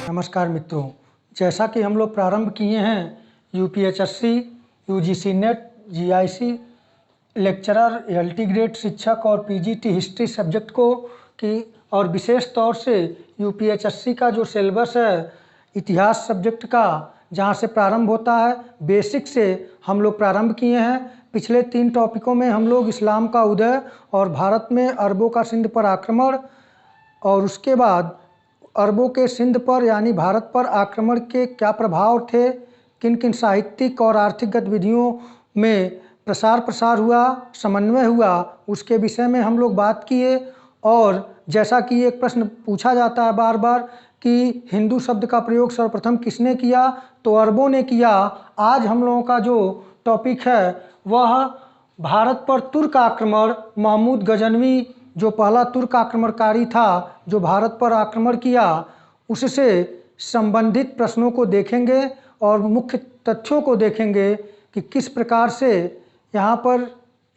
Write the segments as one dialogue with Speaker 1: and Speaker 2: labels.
Speaker 1: नमस्कार मित्रों, जैसा कि हम लोग प्रारंभ किए हैं UPHSC, UGC net, GIC lecturer, LT grade शिक्षक और पीजीटी हिस्ट्री सब्जेक्ट को कि और विशेष तौर से यूपीएचएससी का जो सिलेबस है इतिहास सब्जेक्ट का, जहां से प्रारंभ होता है बेसिक से हम लोग प्रारंभ किए हैं। पिछले 3 टॉपिकों में हम लोग इस्लाम का उदय और भारत में अरबों का सिंध पर आक्रमण और उसके बाद अरबों के सिंध पर यानी भारत पर आक्रमण के क्या प्रभाव थे, किन किन साहित्यिक और आर्थिक गतिविधियों में प्रसार हुआ, समन्वय हुआ, उसके विषय में हम लोग बात किए। और जैसा कि एक प्रश्न पूछा जाता है बार बार कि हिंदू शब्द का प्रयोग सर्वप्रथम किसने किया, तो अरबों ने किया। आज हम लोगों का जो टॉपिक है वह भारत पर तुर्क आक्रमण, महमूद गजनवी जो पहला तुर्क आक्रमणकारी था जो भारत पर आक्रमण किया, उससे संबंधित प्रश्नों को देखेंगे और मुख्य तथ्यों को देखेंगे कि किस प्रकार से यहाँ पर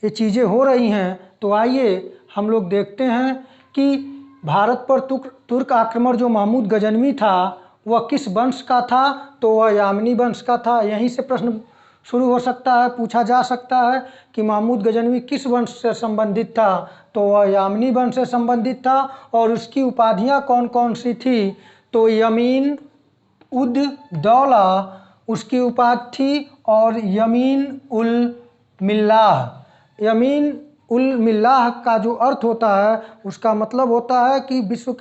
Speaker 1: ये चीज़ें हो रही हैं। तो आइए हम लोग देखते हैं कि भारत पर तुर्क आक्रमण जो महमूद गजनवी था वह किस वंश का था, तो वह यामनी वंश का था। यहीं से प्रश्न शुरू हो सकता है, पूछा जा सकता है कि महमूद गजनवी किस वंश से संबंधित था, तो वह यामनी वंश से संबंधित था। और उसकी उपाधियां कौन कौन सी थी, तो यमीन उद दौला उसकी उपाधि थी और यमीन उल मिल्लाह। यमीन उल मिल्लाह का जो अर्थ होता है उसका मतलब होता है कि विश्व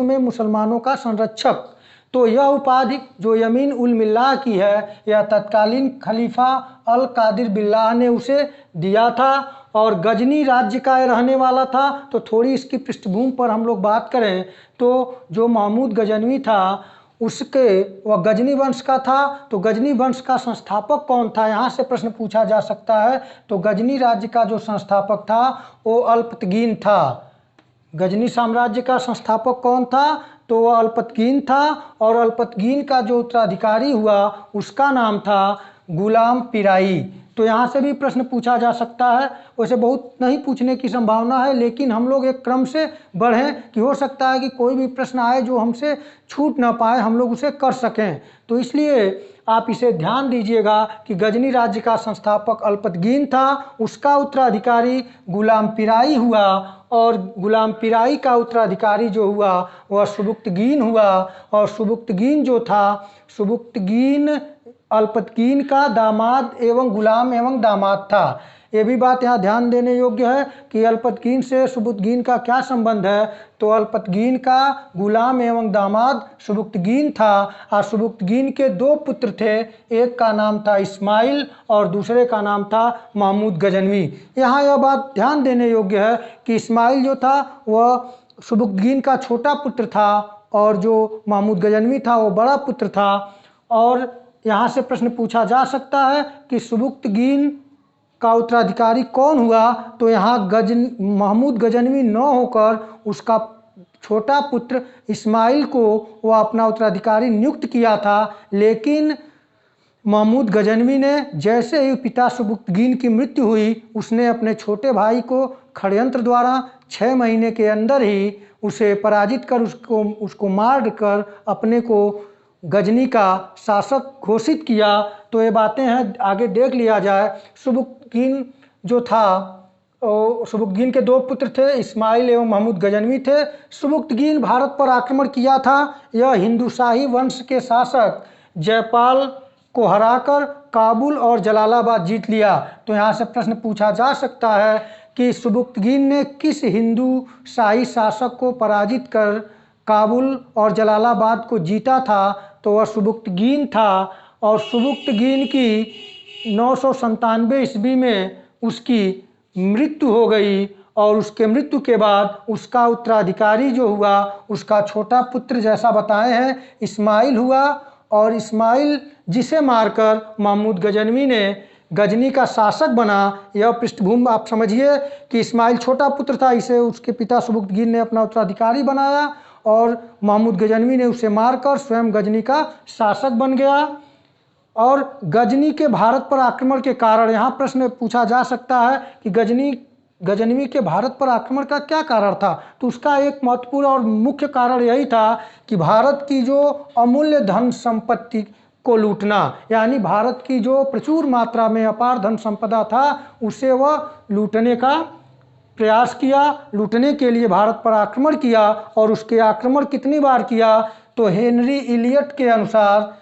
Speaker 1: में मुसलमानों का संरक्षक। तो यह उपाधि जो यमीन उल मिल्लाह की है यह तत्कालीन खलीफा अल कादिर बिल्लाह ने उसे दिया था और गजनी राज्य का रहने वाला था। तो थोड़ी इसकी पृष्ठभूमि पर हम लोग बात करें तो जो महमूद गजनवी था वह गजनी वंश का था। तो गजनी वंश का संस्थापक कौन था, यहाँ से प्रश्न पूछा जा सकता है। तो गजनी राज्य का जो संस्थापक था वो अल्पतगीन था। गजनी साम्राज्य का संस्थापक कौन था, तो वह अल्पतगीन था। और अल्पतगीन का जो उत्तराधिकारी हुआ उसका नाम था गुलाम पिराई। तो यहाँ से भी प्रश्न पूछा जा सकता है। वैसे बहुत नहीं पूछने की संभावना है, लेकिन हम लोग एक क्रम से बढ़ें कि हो सकता है कि कोई भी प्रश्न आए जो हमसे छूट ना पाए, हम लोग उसे कर सकें। तो इसलिए आप इसे ध्यान दीजिएगा कि गजनी राज्य का संस्थापक अल्पतगीन था, उसका उत्तराधिकारी गुलाम पिराई हुआ और गुलाम पिराई का उत्तराधिकारी जो हुआ वह सुबुक्तगीन हुआ। और सुबुक्तगीन जो था, सुबुक्तगीन अल्पतगीन का दामाद एवं गुलाम एवं दामाद था। ये भी बात यहाँ ध्यान देने योग्य है कि अल्पतगीन से सुबुक्तगीन का क्या संबंध है, तो अल्पतगीन का गुलाम एवं दामाद सुबुक्तगीन था। और सुबुक्तगीन के 2 पुत्र थे, एक का नाम था इस्माइल और दूसरे का नाम था महमूद गजनवी। यहाँ यह बात ध्यान देने योग्य है कि इस्माइल जो था वह सुबुक्तगीन का छोटा पुत्र था और जो महमूद गजनवी था वो बड़ा पुत्र था। और यहाँ से प्रश्न पूछा जा सकता है कि सुबुक्तगीन का उत्तराधिकारी कौन हुआ, तो यहाँ महमूद गजनवी न होकर उसका छोटा पुत्र इस्माइल को वह अपना उत्तराधिकारी नियुक्त किया था। लेकिन महमूद गजनवी ने जैसे ही पिता सुबुक्तगीन की मृत्यु हुई उसने अपने छोटे भाई को षड्यंत्र द्वारा 6 महीने के अंदर ही उसे पराजित कर उसको मार कर अपने को गजनी का शासक घोषित किया। तो ये बातें हैं, आगे देख लिया जाए। सुबुक्तगीन जो था, सुबुक्तगीन के 2 पुत्र थे, इस्माइल एवं महमूद गजनवी थे। सुबुक्तगीन भारत पर आक्रमण किया था। यह हिंदू शाही वंश के शासक जयपाल को हराकर काबुल और जलालाबाद जीत लिया। तो यहाँ से प्रश्न पूछा जा सकता है कि सुबुक्तगीन ने किस हिंदू शाही शासक को पराजित कर काबुल और जलालाबाद को जीता था, तो वह सुबुक्तगीन था। और सुबुक्तगीन की 997 ईस्वी में उसकी मृत्यु हो गई और उसके मृत्यु के बाद उसका उत्तराधिकारी जो हुआ उसका छोटा पुत्र जैसा बताए हैं इस्माइल हुआ। और इस्माइल जिसे मारकर महमूद गजनवी ने गजनी का शासक बना। यह पृष्ठभूमि आप समझिए कि इस्माइल छोटा पुत्र था, इसे उसके पिता सुबुक्तगीन ने अपना उत्तराधिकारी बनाया और महमूद गजनवी ने उसे मारकर स्वयं गजनी का शासक बन गया। और गजनी के भारत पर आक्रमण के कारण यहाँ प्रश्न पूछा जा सकता है कि गजनी गजनवी के भारत पर आक्रमण का क्या कारण था? तो उसका एक महत्वपूर्ण और मुख्य कारण यही था कि भारत की जो अमूल्य धन संपत्ति को लूटना, यानी भारत की जो प्रचुर मात्रा में अपार धन संपदा था उसे वह लूटने का प्रयास किया। लूटने के लिए भारत पर आक्रमण किया और उसके आक्रमण कितनी बार किया? तो हेनरी इलियट के अनुसार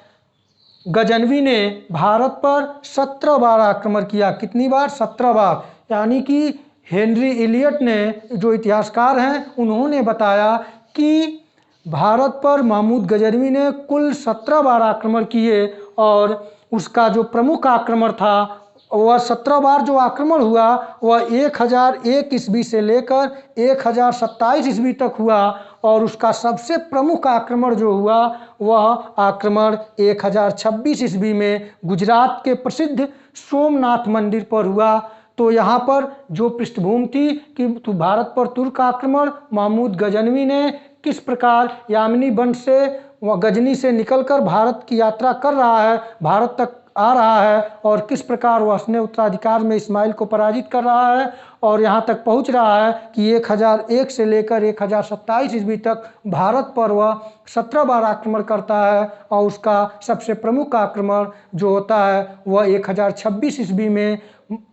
Speaker 1: गजनवी ने भारत पर 17 बार आक्रमण किया। कितनी बार? 17 बार। यानी कि हेनरी इलियट ने, जो इतिहासकार हैं, उन्होंने बताया कि भारत पर महमूद गजनवी ने कुल 17 बार आक्रमण किए और उसका जो प्रमुख आक्रमण था वह 17 बार जो आक्रमण हुआ वह 1001 ईस्वी से लेकर 1027 ईस्वी तक हुआ और उसका सबसे प्रमुख आक्रमण जो हुआ वह आक्रमण 1026 ईस्वी में गुजरात के प्रसिद्ध सोमनाथ मंदिर पर हुआ। तो यहाँ पर जो पृष्ठभूमि थी कि भारत पर तुर्क आक्रमण, महमूद गजनवी ने किस प्रकार यामिनी वंश से व गजनी से निकलकर भारत की यात्रा कर रहा है, भारत तक आ रहा है और किस प्रकार वह अपने उत्तराधिकार में इस्माइल को पराजित कर रहा है और यहाँ तक पहुँच रहा है कि 1001 से लेकर 1027 ईस्वी तक भारत पर वह 17 बार आक्रमण करता है और उसका सबसे प्रमुख आक्रमण जो होता है वह 1026 ईस्वी में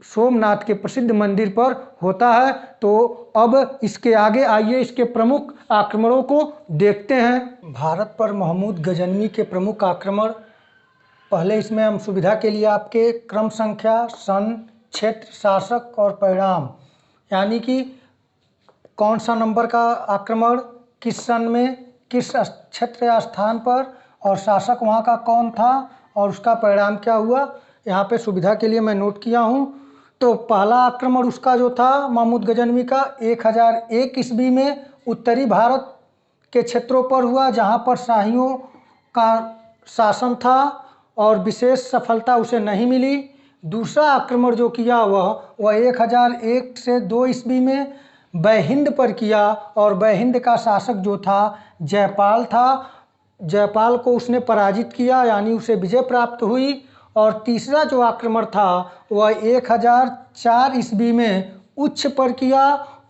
Speaker 1: सोमनाथ के प्रसिद्ध मंदिर पर होता है। तो अब इसके आगे आइए इसके प्रमुख आक्रमणों को देखते हैं। भारत पर महमूद गजनवी के प्रमुख आक्रमण, पहले इसमें हम सुविधा के लिए आपके क्रम संख्या, सन, क्षेत्र, शासक और परिणाम, यानी कि कौन सा नंबर का आक्रमण किस सन में किस क्षेत्र या स्थान पर और शासक वहाँ का कौन था और उसका परिणाम क्या हुआ, यहाँ पे सुविधा के लिए मैं नोट किया हूँ। तो पहला आक्रमण उसका जो था महमूद गजनवी का 1001 ईस्वी में उत्तरी भारत के क्षेत्रों पर हुआ जहाँ पर शाहियों का शासन था और विशेष सफलता उसे नहीं मिली। दूसरा आक्रमण जो किया वह 1001 से 2 ईस्वी में बैहिंद पर किया और बैहिंद का शासक जो था जयपाल था। जयपाल को उसने पराजित किया, यानी उसे विजय प्राप्त हुई। और तीसरा जो आक्रमण था वह 1004 ईस्वी में उच्छ पर किया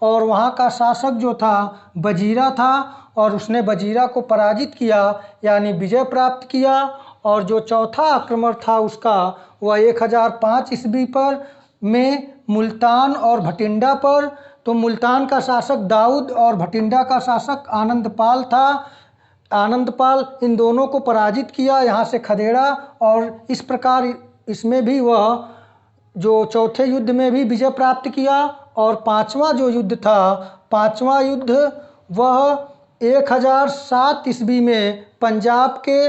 Speaker 1: और वहाँ का शासक जो था वजीरा था और उसने वजीरा को पराजित किया, यानी विजय प्राप्त किया। और जो चौथा आक्रमण था उसका वह 1005 ईस्वी पर में मुल्तान और भटिंडा पर। तो मुल्तान का शासक दाऊद और भटिंडा का शासक आनंदपाल था। आनंदपाल इन दोनों को पराजित किया यहाँ से खदेड़ा और इस प्रकार इसमें भी वह जो चौथे युद्ध में भी विजय प्राप्त किया। और पांचवा जो युद्ध था, पांचवा युद्ध वह 1007 ईस्वी में पंजाब के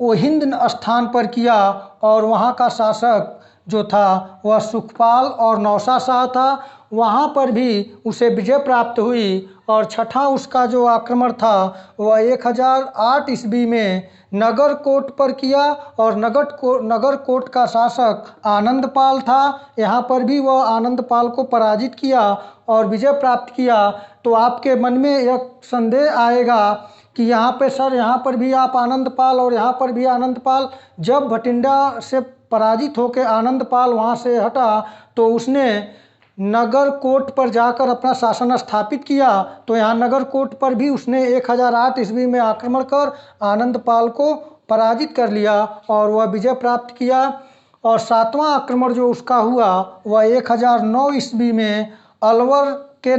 Speaker 1: ओहिंद स्थान पर किया और वहाँ का शासक जो था वह सुखपाल और नौसा शाह था। वहाँ पर भी उसे विजय प्राप्त हुई। और छठा उसका जो आक्रमण था वह 1008 ईस्वी में नगरकोट पर किया और नगरकोट का शासक आनंदपाल था। यहाँ पर भी वह आनंदपाल को पराजित किया और विजय प्राप्त किया। तो आपके मन में एक संदेह आएगा कि यहाँ पे सर, यहाँ पर भी आप आनंदपाल और यहाँ पर भी आनंदपाल। जब भटिंडा से पराजित होकर आनंदपाल वहाँ से हटा तो उसने नगरकोट पर जाकर अपना शासन स्थापित किया। तो यहाँ नगरकोट पर भी उसने 1008 ईस्वी में आक्रमण कर आनंदपाल को पराजित कर लिया और वह विजय प्राप्त किया। और सातवां आक्रमण जो उसका हुआ वह 1009 ईस्वी में अलवर के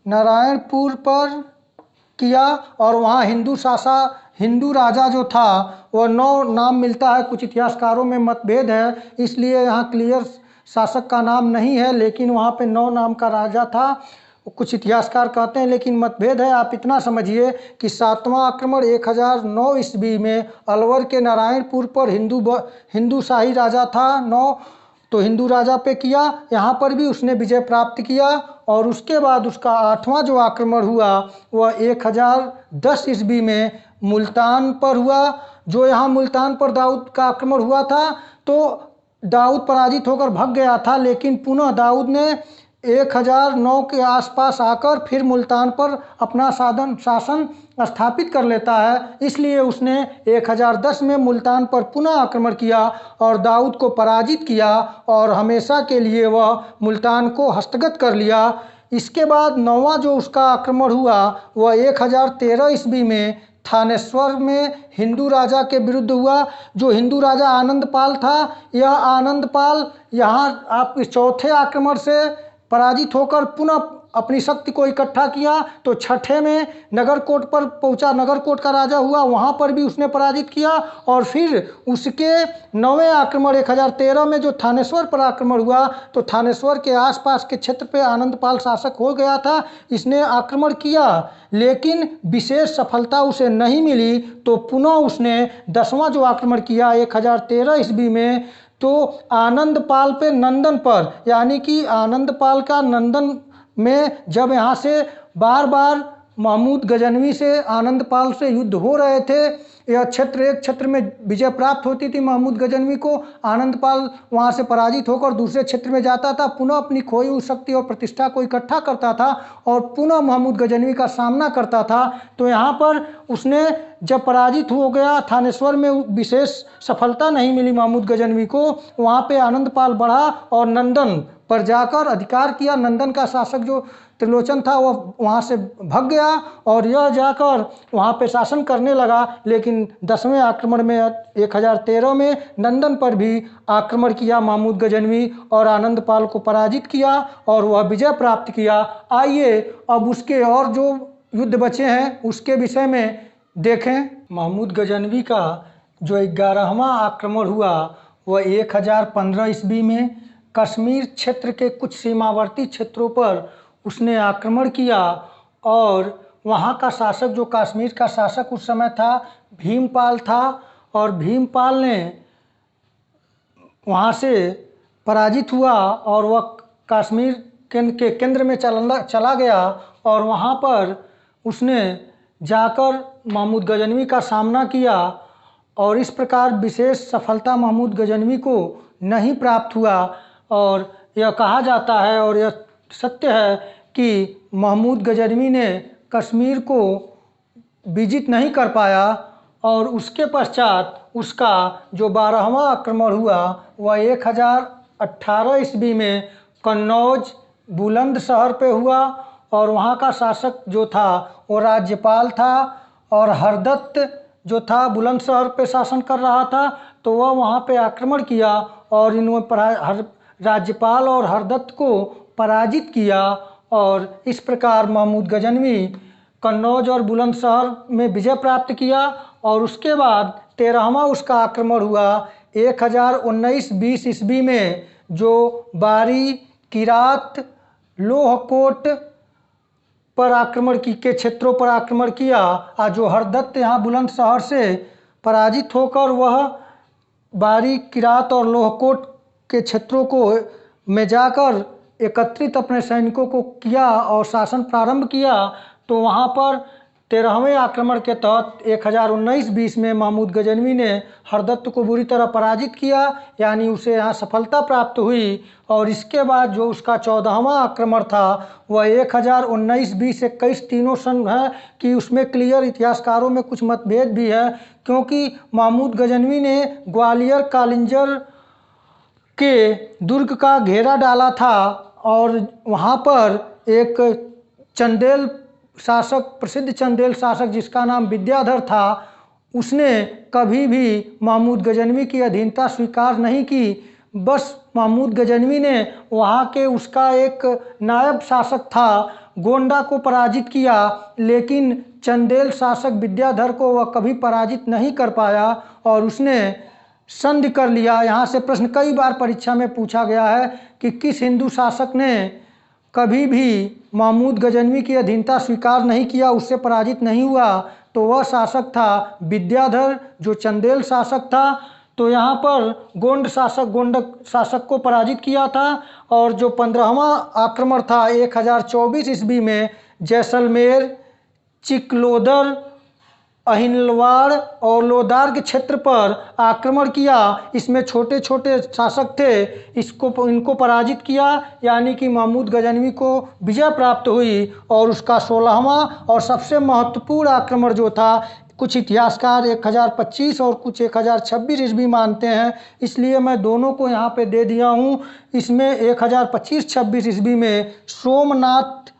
Speaker 1: नारायणपुर पर किया और वहाँ हिंदू राजा जो था वह 9 नाम मिलता है। कुछ इतिहासकारों में मतभेद है, इसलिए यहाँ क्लियर शासक का नाम नहीं है, लेकिन वहाँ पे 9 नाम का राजा था, कुछ इतिहासकार कहते हैं, लेकिन मतभेद है। आप इतना समझिए कि सातवां आक्रमण 1009 ईस्वी में अलवर के नारायणपुर पर हिंदू शाही राजा था 9, तो हिंदू राजा पे किया। यहाँ पर भी उसने विजय प्राप्त किया। और उसके बाद उसका आठवां जो आक्रमण हुआ वह 1010 ईस्वी में मुल्तान पर हुआ। जो यहाँ मुल्तान पर दाऊद का आक्रमण हुआ था तो दाऊद पराजित होकर भाग गया था, लेकिन पुनः दाऊद ने 1009 के आसपास आकर फिर मुल्तान पर अपना शासन स्थापित कर लेता है। इसलिए उसने 1010 में मुल्तान पर पुनः आक्रमण किया और दाऊद को पराजित किया और हमेशा के लिए वह मुल्तान को हस्तगत कर लिया। इसके बाद नौवां जो उसका आक्रमण हुआ वह 1013 ईस्वी में थानेश्वर में हिंदू राजा के विरुद्ध हुआ। जो हिंदू राजा आनंदपाल था, यह आनंदपाल यहाँ आप इस चौथे आक्रमण से पराजित होकर पुनः अपनी शक्ति को इकट्ठा किया। तो छठे में नगरकोट पर पहुंचा, नगरकोट का राजा हुआ, वहां पर भी उसने पराजित किया। और फिर उसके 9वें आक्रमण 1013 में जो थानेश्वर पर आक्रमण हुआ, तो थानेश्वर के आसपास के क्षेत्र पे आनंदपाल शासक हो गया था, इसने आक्रमण किया लेकिन विशेष सफलता उसे नहीं मिली। तो पुनः उसने 10वां जो आक्रमण किया 1013 ईस्वी में, तो आनंदपाल पे नंदन पर, यानी कि आनंदपाल का नंदन में जब यहाँ से बार बार महमूद गजनवी से आनंदपाल से युद्ध हो रहे थे, यह एक क्षेत्र में विजय प्राप्त होती थी महमूद गजनवी को, आनंदपाल वहाँ से पराजित होकर दूसरे क्षेत्र में जाता था, पुनः अपनी खोई हुई शक्ति और प्रतिष्ठा को इकट्ठा करता था और पुनः महमूद गजनवी का सामना करता था। तो यहाँ पर उसने जब पराजित हो गया, थानेश्वर में विशेष सफलता नहीं मिली महमूद गजनवी को, वहाँ पे आनंदपाल बढ़ा और नंदन पर जाकर अधिकार किया। नंदन का शासक जो त्रिलोचन था वह वहाँ से भाग गया और यह जाकर वहाँ पे शासन करने लगा। लेकिन 10वें आक्रमण में 1013 में नंदन पर भी आक्रमण किया महमूद गजनवी और आनंदपाल को पराजित किया और वह विजय प्राप्त किया। आइए अब उसके और जो युद्ध बचे हैं उसके विषय में देखें। महमूद गजनवी का जो 11वां आक्रमण हुआ वह 1015 ईस्वी में कश्मीर क्षेत्र के कुछ सीमावर्ती क्षेत्रों पर उसने आक्रमण किया और वहाँ का शासक, जो कश्मीर का शासक उस समय था, भीमपाल था और भीमपाल ने वहाँ से पराजित हुआ और वह कश्मीर के केंद्र में चला गया और वहाँ पर उसने जाकर महमूद गजनवी का सामना किया और इस प्रकार विशेष सफलता महमूद गजनवी को नहीं प्राप्त हुआ। और यह कहा जाता है और यह सत्य है कि महमूद गजनवी ने कश्मीर को विजित नहीं कर पाया और उसके पश्चात उसका जो 12वां आक्रमण हुआ वह 1018 ईस्वी में कन्नौज बुलंदशहर पे हुआ और वहाँ का शासक जो था वो राज्यपाल था और हरदत्त जो था बुलंदशहर पे शासन कर रहा था। तो वह वहाँ पे आक्रमण किया और इन्होंने राज्यपाल और हरदत्त को पराजित किया और इस प्रकार महमूद गजनवी कन्नौज और बुलंदशहर में विजय प्राप्त किया। और उसके बाद 13वां उसका आक्रमण हुआ 1019-20 ईस्वी में, जो बारी, किरात, लोहकोट पर आक्रमण के क्षेत्रों पर आक्रमण किया और जो हरदत्त यहाँ बुलंदशहर से पराजित होकर वह बारी, किरात और लोहकोट के क्षेत्रों को में जाकर एकत्रित अपने सैनिकों को किया और शासन प्रारंभ किया। तो वहाँ पर 13वें आक्रमण के तहत 1019-20 में महमूद गजनवी ने हरदत्त को बुरी तरह पराजित किया, यानी उसे यहाँ सफलता प्राप्त हुई। और इसके बाद जो उसका 14वां आक्रमण था वह 1019-20-21 तीनों सन है कि उसमें क्लियर इतिहासकारों में कुछ मतभेद भी है, क्योंकि महमूद गजनवी ने ग्वालियर कालिंजर के दुर्ग का घेरा डाला था और वहाँ पर एक चंदेल शासक, प्रसिद्ध चंदेल शासक जिसका नाम विद्याधर था, उसने कभी भी महमूद गजनवी की अधीनता स्वीकार नहीं की। बस महमूद गजनवी ने वहाँ के उसका एक नायब शासक था गोंडा को पराजित किया, लेकिन चंदेल शासक विद्याधर को वह कभी पराजित नहीं कर पाया और उसने संधि कर लिया। यहाँ से प्रश्न कई बार परीक्षा में पूछा गया है कि किस हिंदू शासक ने कभी भी महमूद गजनवी की अधीनता स्वीकार नहीं किया, उससे पराजित नहीं हुआ। तो वह शासक था विद्याधर, जो चंदेल शासक था। तो यहाँ पर गोंड शासक को पराजित किया था। और जो 15वां आक्रमण था 1024 ईस्वी में जैसलमेर, चिकलोदर अहिलवाड़ और लोदार के क्षेत्र पर आक्रमण किया। इसमें छोटे छोटे शासक थे, इनको पराजित किया, यानी कि महमूद गजनवी को विजय प्राप्त हुई। और उसका 16वां और सबसे महत्वपूर्ण आक्रमण जो था, कुछ इतिहासकार 1025 और कुछ 1026 ईस्वी मानते हैं, इसलिए मैं दोनों को यहाँ पे दे दिया हूँ। इसमें 1025-26 ईस्वी में सोमनाथ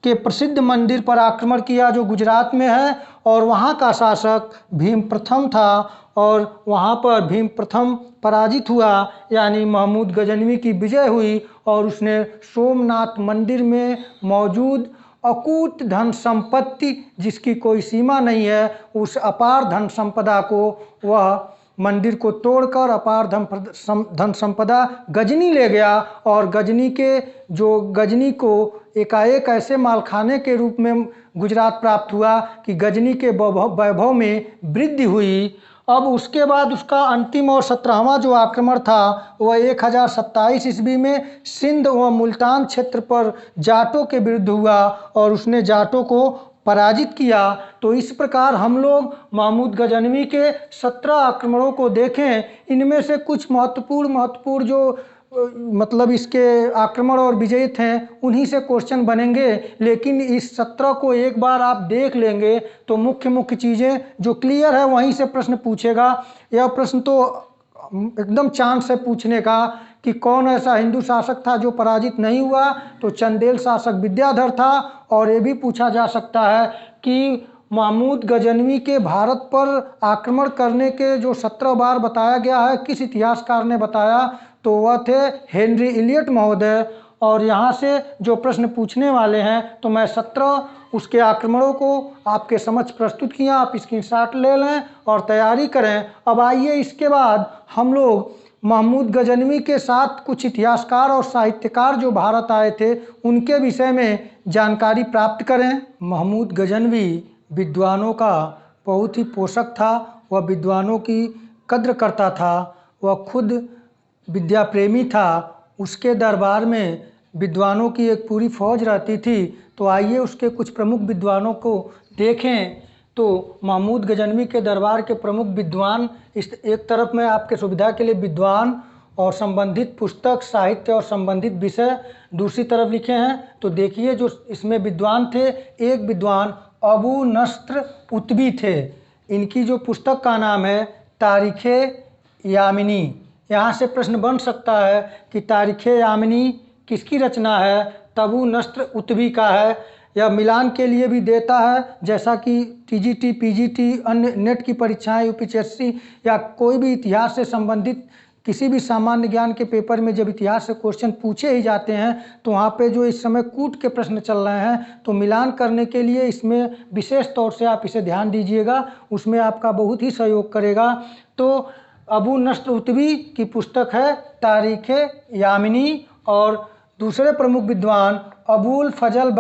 Speaker 1: के प्रसिद्ध मंदिर पर आक्रमण किया जो गुजरात में है, और वहाँ का शासक भीम प्रथम था, और वहाँ पर भीम प्रथम पराजित हुआ, यानी महमूद गजनवी की विजय हुई, और उसने सोमनाथ मंदिर में मौजूद अकूत धन संपत्ति, जिसकी कोई सीमा नहीं है, उस अपार धन संपदा को, वह मंदिर को तोड़कर अपार धन संपदा गजनी ले गया। और गजनी को एकाएक ऐसे मालखाने के रूप में गुजरात प्राप्त हुआ कि गजनी के वैभव में वृद्धि हुई। अब उसके बाद उसका अंतिम और 17वां जो आक्रमण था वह 1027 ईस्वी में सिंध व मुल्तान क्षेत्र पर जाटों के विरुद्ध हुआ, और उसने जाटों को पराजित किया। तो इस प्रकार हम लोग महमूद गजनवी के 17 आक्रमणों को देखें। इनमें से कुछ महत्वपूर्ण जो मतलब इसके आक्रमण और विजय थे, उन्हीं से क्वेश्चन बनेंगे। लेकिन इस 17 को एक बार आप देख लेंगे तो मुख्य चीज़ें जो क्लियर है वहीं से प्रश्न पूछेगा। यह प्रश्न तो एकदम चांस से पूछने का कि कौन ऐसा हिंदू शासक था जो पराजित नहीं हुआ, तो चंदेल शासक विद्याधर था। और ये भी पूछा जा सकता है कि महमूद गजनवी के भारत पर आक्रमण करने के जो 17 बार बताया गया है, किस इतिहासकार ने बताया, तो वह थे हेनरी इलियट महोदय। और यहाँ से जो प्रश्न पूछने वाले हैं, तो मैं 17 उसके आक्रमणों को आपके समक्ष प्रस्तुत किया। आप स्क्रीनशॉट ले लें और तैयारी करें। अब आइए इसके बाद हम लोग महमूद गजनवी के साथ कुछ इतिहासकार और साहित्यकार जो भारत आए थे उनके विषय में जानकारी प्राप्त करें। महमूद गजनवी विद्वानों का बहुत ही पोषक था। वह विद्वानों की कद्र करता था, वह खुद विद्या प्रेमी था। उसके दरबार में विद्वानों की एक पूरी फौज रहती थी। तो आइए उसके कुछ प्रमुख विद्वानों को देखें। तो महमूद गजनवी के दरबार के प्रमुख विद्वान, इस एक तरफ में आपके सुविधा के लिए विद्वान और संबंधित पुस्तक, साहित्य और संबंधित विषय दूसरी तरफ लिखे हैं। तो देखिए जो इसमें विद्वान थे, एक विद्वान अबू नस्र उतबी थे। इनकी जो पुस्तक का नाम है तारीख़े यामिनी। यहाँ से प्रश्न बन सकता है कि तारीख़े यामिनी किसकी रचना है, अबू नस्र उतबी का है। यह मिलान के लिए भी देता है, जैसा कि टीजीटी, पीजीटी, अन्य नेट की परीक्षाएं, यूपीएससी या कोई भी इतिहास से संबंधित किसी भी सामान्य ज्ञान के पेपर में जब इतिहास से क्वेश्चन पूछे ही जाते हैं, तो वहाँ पे जो इस समय कूट के प्रश्न चल रहे हैं, तो मिलान करने के लिए इसमें विशेष तौर से आप इसे ध्यान दीजिएगा, उसमें आपका बहुत ही सहयोग करेगा। तो अबू नस्र उतबी की पुस्तक है तारीख़े यामिनी। और दूसरे प्रमुख विद्वान अबुल फजल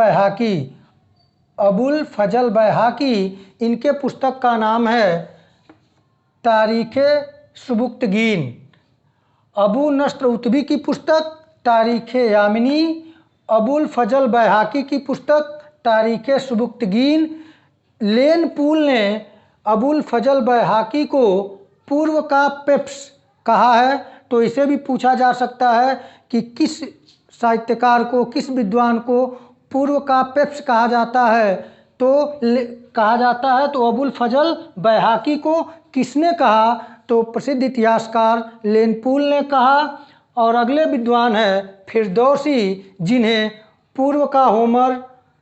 Speaker 1: बैहाकी, इनके पुस्तक का नाम है तारीख़े सुबुक्तगीन। अबू नस्र उतबी की पुस्तक तारीख़े यामिनी, अबुल फजल बैहाकी की पुस्तक तारीख़े सुबुक्तगीन। लेन पूल ने अबुल फजल बैहाकी को पूर्व का पेप्स कहा है। तो इसे भी पूछा जा सकता है कि किस साहित्यकार को, किस विद्वान को पूर्व का पेप्स कहा जाता है। तो अबुल फजल बैहाकी को किसने कहा, तो प्रसिद्ध इतिहासकार लेनपूल ने कहा। और अगले विद्वान है फिरदौसी, जिन्हें पूर्व का होमर,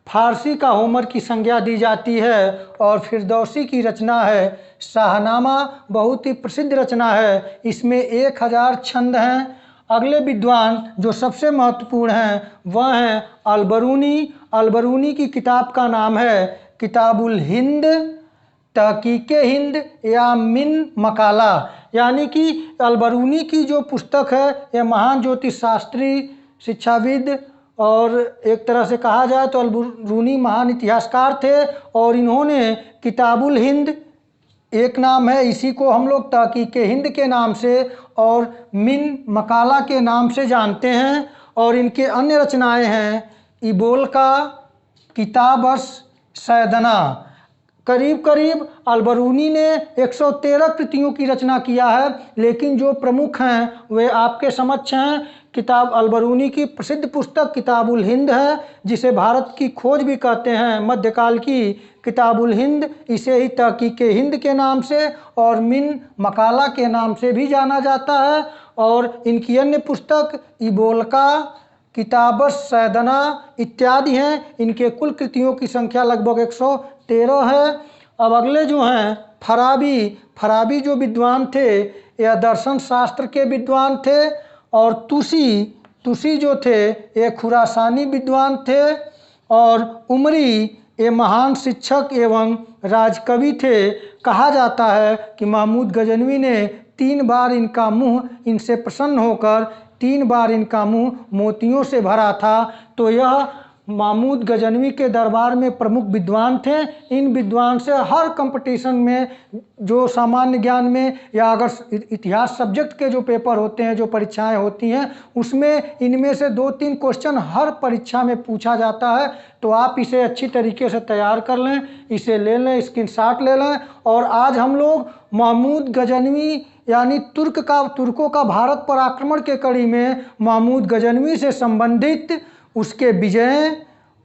Speaker 1: फारसी का होमर की संज्ञा दी जाती है। और फिरदौसी की रचना है शाहनामा, बहुत ही प्रसिद्ध रचना है। इसमें 1000 छंद हैं। अगले विद्वान जो सबसे महत्वपूर्ण हैं वह हैं अलबरूनी की किताब का नाम है किताबुल हिंद, तहकीके हिंद या मिन मकाला। यानी कि अलबरूनी की जो पुस्तक है, यह महान ज्योतिष शास्त्री, शिक्षाविद और एक तरह से कहा जाए तो अलबरूनी महान इतिहासकार थे। और इन्होंने किताबुल हिंद एक नाम है, इसी को हम लोग तहकीके हिंद के नाम से और मिन मकाला के नाम से जानते हैं। और इनके अन्य रचनाएं हैं इबोल का किताबस सैदना, करीब करीब अलबरूनी ने 113 कृतियों की रचना किया है, लेकिन जो प्रमुख हैं वे आपके समक्ष हैं। किताब अलबरूनी की प्रसिद्ध पुस्तक किताबुल हिंद है, जिसे भारत की खोज भी कहते हैं, मध्यकाल की किताबुल हिंद। इसे ही तहकीके हिंद के नाम से और मिन मकाला के नाम से भी जाना जाता है। और इनकी अन्य पुस्तक इबोलका, किताबस सैदना इत्यादि हैं। इनके कुल कृतियों की संख्या लगभग 113 है। अब अगले जो हैं फराबी जो विद्वान थे, यह दर्शन शास्त्र के विद्वान थे। और तुसी जो थे ये खुरासानी विद्वान थे। और उमरी ये महान शिक्षक एवं राजकवि थे। कहा जाता है कि महमूद गजनवी ने 3 बार इनका मुँह इनसे प्रसन्न होकर 3 बार इनका मुँह मोतियों से भरा था। तो यह महमूद गजनवी के दरबार में प्रमुख विद्वान थे। इन विद्वान से हर कंपटीशन में, जो सामान्य ज्ञान में या अगर इतिहास सब्जेक्ट के जो पेपर होते हैं, जो परीक्षाएं होती हैं, उसमें इनमें से 2-3 क्वेश्चन हर परीक्षा में पूछा जाता है। तो आप इसे अच्छी तरीके से तैयार कर लें, इसे ले लें, स्क्रीनशॉट ले लें। और आज हम लोग महमूद गजनवी यानी तुर्कों का भारत पर आक्रमण के कड़ी में महमूद गजनवी से संबंधित उसके विजय,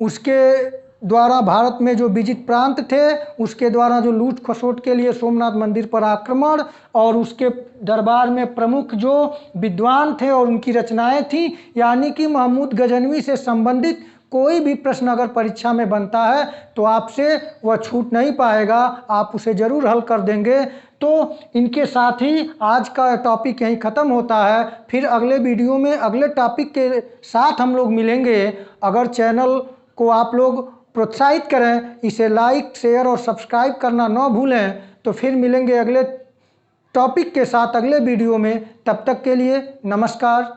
Speaker 1: उसके द्वारा भारत में जो विजित प्रांत थे, उसके द्वारा जो लूट खसोट के लिए सोमनाथ मंदिर पर आक्रमण, और उसके दरबार में प्रमुख जो विद्वान थे और उनकी रचनाएं थी, यानी कि महमूद गजनवी से संबंधित कोई भी प्रश्न अगर परीक्षा में बनता है तो आपसे वह छूट नहीं पाएगा, आप उसे ज़रूर हल कर देंगे। तो इनके साथ ही आज का टॉपिक यहीं ख़त्म होता है। फिर अगले वीडियो में अगले टॉपिक के साथ हम लोग मिलेंगे। अगर चैनल को आप लोग प्रोत्साहित करें, इसे लाइक, शेयर और सब्सक्राइब करना ना भूलें। तो फिर मिलेंगे अगले टॉपिक के साथ अगले वीडियो में। तब तक के लिए नमस्कार।